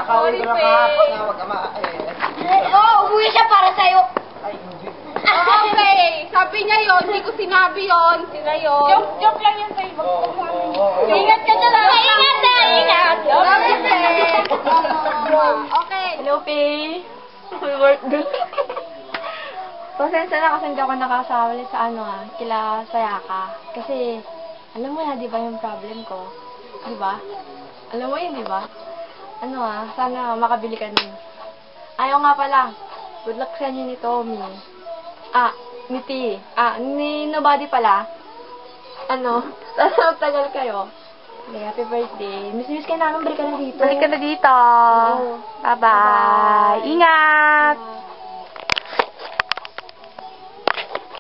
Nakakawin ko na kahapon na wag ama. Umuwi siya para sa'yo. Ay, hindi. Okay, sabi niya yun, hindi ko sinabi yun, sila yun. Joke lang yun sa'yo. Ingat ka dyan. Ingat na, ingat. Okay. Hello, Faye. My work good. Pasensya na kasi hindi ako nakasawali sa kila Sayaka. Kasi, alam mo na, di ba yung problem ko? Di ba? Alam mo yun, di ba? Sana makabili ka nun. Ayaw nga pala. Good luck sa inyo ni Tommy. Ni T. Ni Nobody pala. Sana magtagal kayo. Okay, happy birthday. Miss ka namin, balik ka na dito. Balik ka na dito. Bye-bye. Ingat!